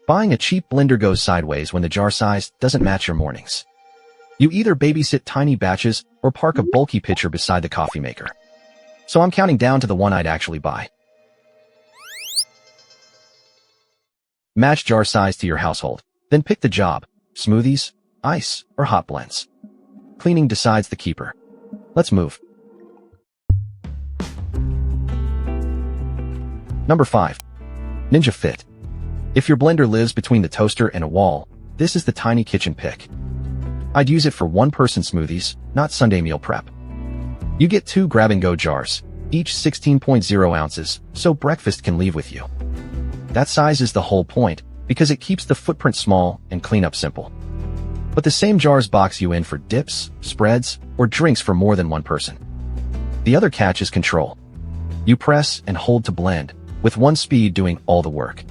Buying a cheap blender goes sideways when the jar size doesn't match your mornings. You either babysit tiny batches or park a bulky pitcher beside the coffee maker. So I'm counting down to the one I'd actually buy. Match jar size to your household. Then pick the job: smoothies, ice, or hot blends. Cleaning decides the keeper. Let's move. Number 5. Ninja Fit. If your blender lives between the toaster and a wall, this is the tiny kitchen pick. I'd use it for one-person smoothies, not Sunday meal prep. You get 2 grab-and-go jars, each 16.0 ounces, so breakfast can leave with you. That size is the whole point, because it keeps the footprint small and cleanup simple. But the same jars box you in for dips, spreads, or drinks for more than one person. The other catch is control. You press and hold to blend, with one speed doing all the work.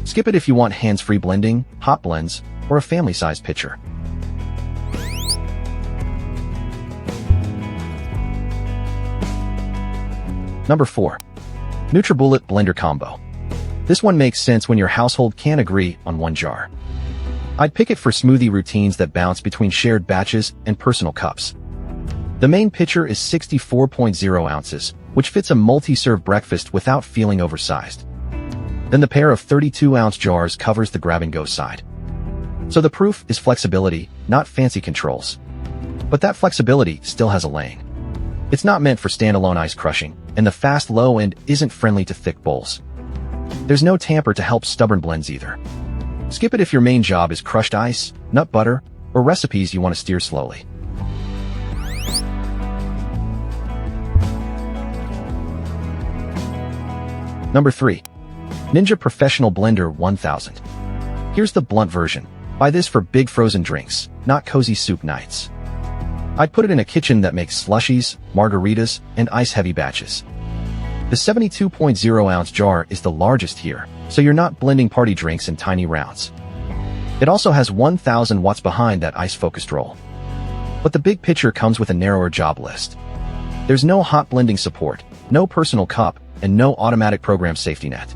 Skip it if you want hands-free blending, hot blends, or a family-sized pitcher. Number 4. nutribullet Blender Combo. This one makes sense when your household can't agree on one jar. I'd pick it for smoothie routines that bounce between shared batches and personal cups. The main pitcher is 64.0 ounces, which fits a multi-serve breakfast without feeling oversized. Then the pair of 32-ounce jars covers the grab-and-go side. So the proof is flexibility, not fancy controls. But that flexibility still has a lane. It's not meant for standalone ice crushing, and the fast low end isn't friendly to thick bowls. There's no tamper to help stubborn blends either. Skip it if your main job is crushed ice, nut butter, or recipes you want to steer slowly. Number 3. Ninja Professional Blender 1000. Here's the blunt version. Buy this for big frozen drinks, not cozy soup nights. I'd put it in a kitchen that makes slushies, margaritas, and ice-heavy batches. The 72.0-ounce jar is the largest here, so you're not blending party drinks in tiny rounds. It also has 1,000 watts behind that ice-focused roll. But the big pitcher comes with a narrower job list. There's no hot blending support, no personal cup, and no automatic program safety net.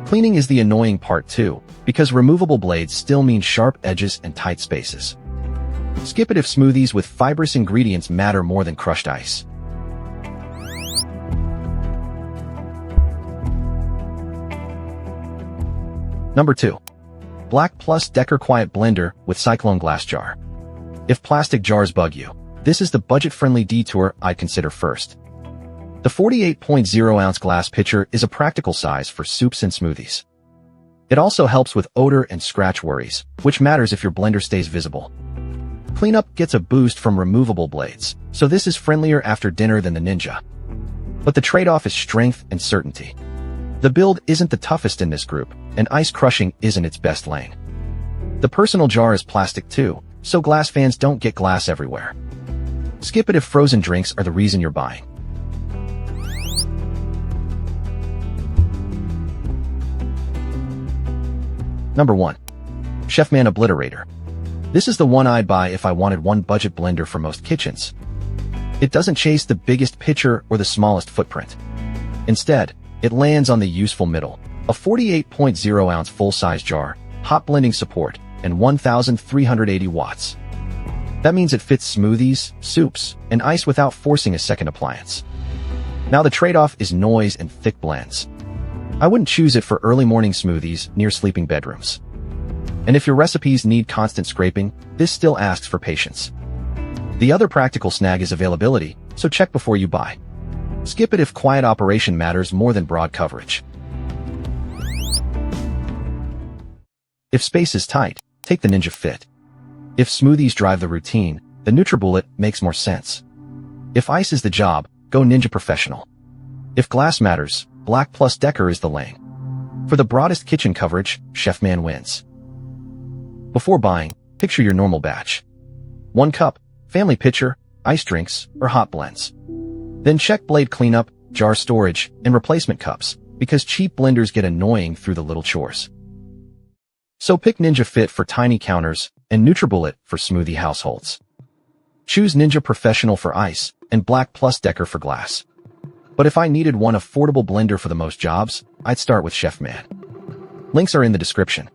Cleaning is the annoying part too, because removable blades still mean sharp edges and tight spaces. Skip it if smoothies with fibrous ingredients matter more than crushed ice. Number 2. Black+Decker Quiet Blender with Cyclone Glass Jar. If plastic jars bug you, this is the budget-friendly detour I'd consider first. The 48.0-ounce glass pitcher is a practical size for soups and smoothies. It also helps with odor and scratch worries, which matters if your blender stays visible. Cleanup gets a boost from removable blades, so this is friendlier after dinner than the Ninja. But the trade-off is strength and certainty. The build isn't the toughest in this group, and ice crushing isn't its best lane. The personal jar is plastic too, so glass fans don't get glass everywhere. Skip it if frozen drinks are the reason you're buying. Number 1. Chefman Obliterator. This is the one I'd buy if I wanted one budget blender for most kitchens. It doesn't chase the biggest pitcher or the smallest footprint. Instead, it lands on the useful middle, a 48.0-ounce full-size jar, hot blending support, and 1,380 watts. That means it fits smoothies, soups, and ice without forcing a second appliance. Now the trade-off is noise and thick blends. I wouldn't choose it for early morning smoothies near sleeping bedrooms. And if your recipes need constant scraping, this still asks for patience. The other practical snag is availability, so check before you buy. Skip it if quiet operation matters more than broad coverage. If space is tight, take the Ninja Fit. If smoothies drive the routine, the nutribullet makes more sense. If ice is the job, go Ninja Professional. If glass matters, Black+Decker is the lane. For the broadest kitchen coverage, Chefman wins. Before buying, picture your normal batch. 1 cup, family pitcher, ice drinks, or hot blends. Then check blade cleanup, jar storage, and replacement cups, because cheap blenders get annoying through the little chores. So pick Ninja Fit for tiny counters and nutribullet for smoothie households. Choose Ninja Professional for ice and Black+Decker for glass. But if I needed one affordable blender for the most jobs, I'd start with Chefman. Links are in the description.